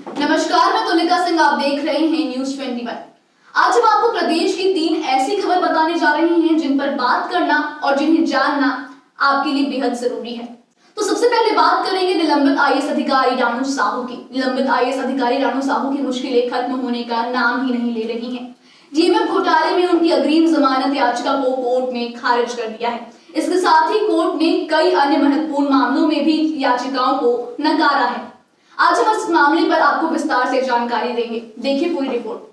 नमस्कार, मैं तुलिका सिंह, आप देख रहे हैं न्यूज 21। आज हम आपको प्रदेश की 3 ऐसी खबर बताने जा रहे हैं जिन पर बात करना और जिन्हें जानना आपके लिए बेहद जरूरी है। तो सबसे पहले बात करेंगे निलंबित आईएएस अधिकारी रानू साहू की। निलंबित आईएएस अधिकारी रानू साहू की मुश्किलें खत्म होने का नाम ही नहीं ले रही हैं। जीएमएफ घोटाले में उनकी अग्रिम जमानत याचिका को कोर्ट ने खारिज कर दिया है। इसके साथ ही कोर्ट ने कई अन्य महत्वपूर्ण मामलों में भी याचिकाओं को नकारा है। आज हम इस मामले पर आपको विस्तार से जानकारी देंगे। देखिए पूरी रिपोर्ट।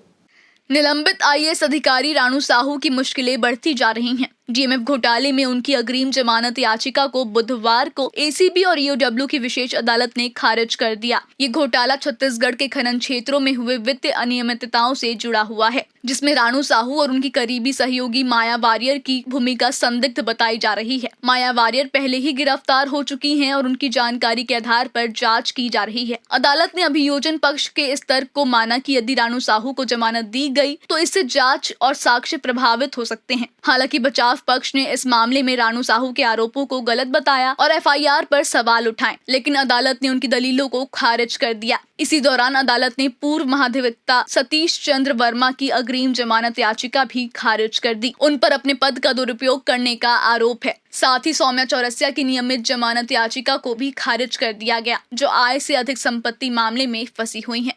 निलंबित आईएएस अधिकारी रानू साहू की मुश्किलें बढ़ती जा रही हैं। जीएमएफ घोटाले में उनकी अग्रिम जमानत याचिका को बुधवार को एसीबी और ईओडब्ल्यू की विशेष अदालत ने खारिज कर दिया। ये घोटाला छत्तीसगढ़ के खनन क्षेत्रों में हुए वित्तीय अनियमितताओं से जुड़ा हुआ है, जिसमें रानू साहू और उनकी करीबी सहयोगी माया वारियर की भूमिका संदिग्ध बताई जा रही है। माया वारियर पहले ही गिरफ्तार हो चुकी हैं और उनकी जानकारी के आधार पर जांच की जा रही है। अदालत ने अभियोजन पक्ष के इस तर्क को माना कि यदि रानू साहू को जमानत दी गई तो इससे जांच और साक्ष्य प्रभावित हो सकते हैं। हालांकि बचाव पक्ष ने इस मामले में रानू साहू के आरोपों को गलत बताया और एफआईआर पर सवाल उठाए, लेकिन अदालत ने उनकी दलीलों को खारिज कर दिया। इसी दौरान अदालत ने पूर्व महाधिवक्ता सतीश चंद्र वर्मा की अग्रिम जमानत याचिका भी खारिज कर दी। उन पर अपने पद का दुरुपयोग करने का आरोप है। साथ ही सौम्या चौरसिया की नियमित जमानत याचिका को भी खारिज कर दिया गया, जो आय से अधिक संपत्ति मामले में फंसी हुई हैं।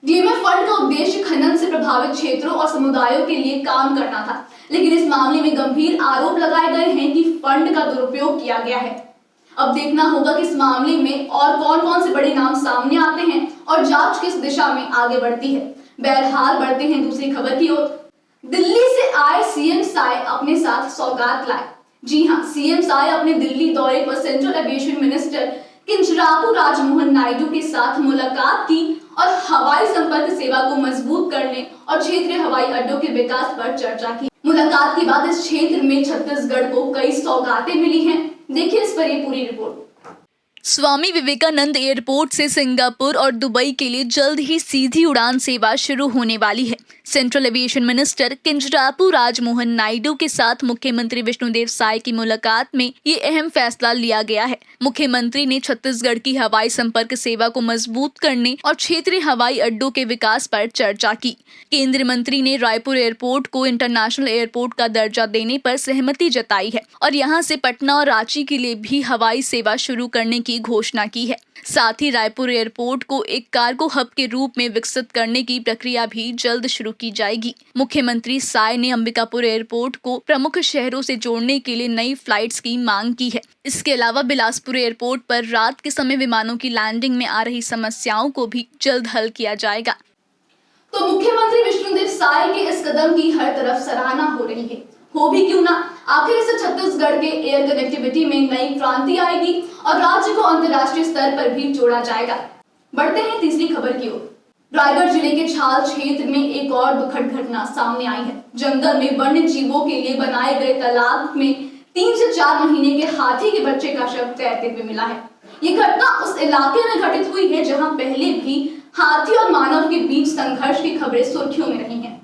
जीएमएफ फंड का उद्देश्य खनन से प्रभावित क्षेत्रों और समुदायों के लिए काम करना था, लेकिन इस मामले में गंभीर आरोप लगाए गए हैं कि फंड का दुरुपयोग किया गया है। अब देखना होगा कि इस मामले में और कौन-कौन से बड़े नाम सामने आते हैं और जांच किस दिशा में आगे बढ़ती है। बहरहाल बढ़ते हैं दूसरी खबर की ओर। दिल्ली से आए सीएम साय अपने साथ सौगात लाए। जी हां, सीएम साय अपने दिल्ली दौरे पर central aviation minister Kinjarapu Rajmohan Naidu के साथ मुलाकात की और हवाई संपर्क सेवा को मजबूत करने और क्षेत्रीय हवाई अड्डों के विकास पर चर्चा की। मुलाकात के बाद इस क्षेत्र में छत्तीसगढ़ को कई सौगातें मिली हैं। देखिए इस पर ये पूरी रिपोर्ट। स्वामी विवेकानंद एयरपोर्ट से सिंगापुर और दुबई के लिए जल्द ही सीधी उड़ान सेवा शुरू होने वाली है। Central aviation minister Kinjarapu Rajmohan Naidu के साथ मुख्यमंत्री विष्णुदेव साय की मुलाकात में ये अहम फैसला लिया गया है। मुख्यमंत्री ने छत्तीसगढ़ की हवाई संपर्क सेवा को मजबूत करने और क्षेत्रीय हवाई अड्डों के विकास पर चर्चा की। केंद्रीय मंत्री ने रायपुर एयरपोर्ट को इंटरनेशनल एयरपोर्ट का दर्जा देने पर सहमति जताई है और यहाँ से पटना और रांची के लिए भी हवाई सेवा शुरू करने की घोषणा की है। साथ ही रायपुर एयरपोर्ट को एक कार्गो हब के रूप में विकसित करने की प्रक्रिया भी जल्द शुरू की जाएगी। मुख्यमंत्री साय ने अंबिकापुर एयरपोर्ट को प्रमुख शहरों से जोड़ने के लिए नई फ्लाइट्स की मांग की है। इसके अलावा बिलासपुर एयरपोर्ट पर रात के समय विमानों की लैंडिंग में आ रही समस्याओं को भी जल्द हल किया जाएगा। तो मुख्यमंत्री विष्णुदेव साय के इस कदम की हर तरफ सराहना हो रही है। हो भी क्यों ना, आखिर इससे छत्तीसगढ़ के एयर कनेक्टिविटी में नई क्रांति आएगी और राज्य को अंतर्राष्ट्रीय स्तर पर भी जोड़ा जाएगा। बढ़ते हैं तीसरी खबर की ओर। रायगढ़ जिले के छाल क्षेत्र में एक और दुखद घटना सामने आई है। जंगल में वन्य जीवों के लिए बनाए गए तालाब में 3 से 4 महीने के हाथी के बच्चे का शव तैरते हुए मिला है। ये घटना उस इलाके में घटित हुई है जहां पहले भी हाथी और मानव के बीच संघर्ष की खबरें सुर्खियों में रही हैं।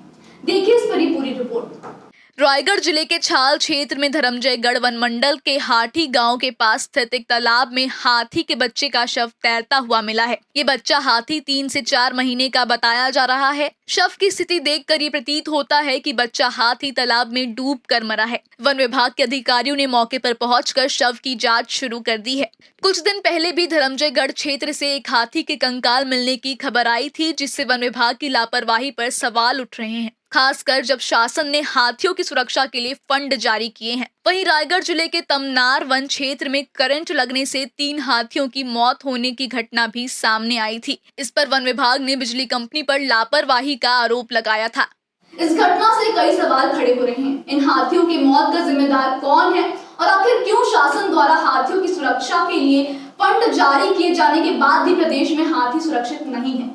देखिए इस पर पूरी रिपोर्ट। रायगढ़ जिले के छाल क्षेत्र में धर्मजयगढ़ वन मंडल के हाटी गांव के पास स्थित एक तालाब में हाथी के बच्चे का शव तैरता हुआ मिला है। ये बच्चा हाथी 3 से 4 महीने का बताया जा रहा है। शव की स्थिति देखकर ये प्रतीत होता है कि बच्चा हाथी तालाब में डूब कर मरा है। वन विभाग के अधिकारियों ने मौके पर पहुंचकर शव की जांच शुरू कर दी है। कुछ दिन पहले भी धर्मजयगढ़ क्षेत्र से एक हाथी के कंकाल मिलने की खबर आई थी, जिससे वन विभाग की लापरवाही पर सवाल उठ रहे हैं, खासकर जब शासन ने हाथियों की सुरक्षा के लिए फंड जारी किए हैं। वहीं रायगढ़ जिले के तमनार वन क्षेत्र में करंट लगने से 3 हाथियों की मौत होने की घटना भी सामने आई थी। इस पर वन विभाग ने बिजली कंपनी पर लापरवाही का आरोप लगाया था। इस घटना से कई सवाल खड़े हो रहे हैं। इन हाथियों की मौत का जिम्मेदार कौन है और आखिर क्यों शासन द्वारा हाथियों की सुरक्षा के लिए फंड जारी किए जाने के बाद भी प्रदेश में हाथी सुरक्षित नहीं है।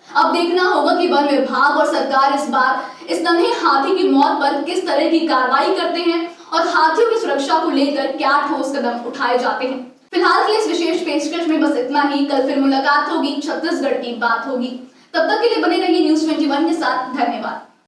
अब देखना होगा कि वन विभाग और सरकार इस बार इस नन्हे हाथी की मौत पर किस तरह की कार्रवाई करते हैं और हाथियों की सुरक्षा को लेकर क्या ठोस कदम उठाए जाते हैं। फिलहाल के इस विशेष पेशकश में बस इतना ही। कल फिर मुलाकात होगी, छत्तीसगढ़ की बात होगी। तब तक के लिए बने रहिए न्यूज 21 के साथ। धन्यवाद।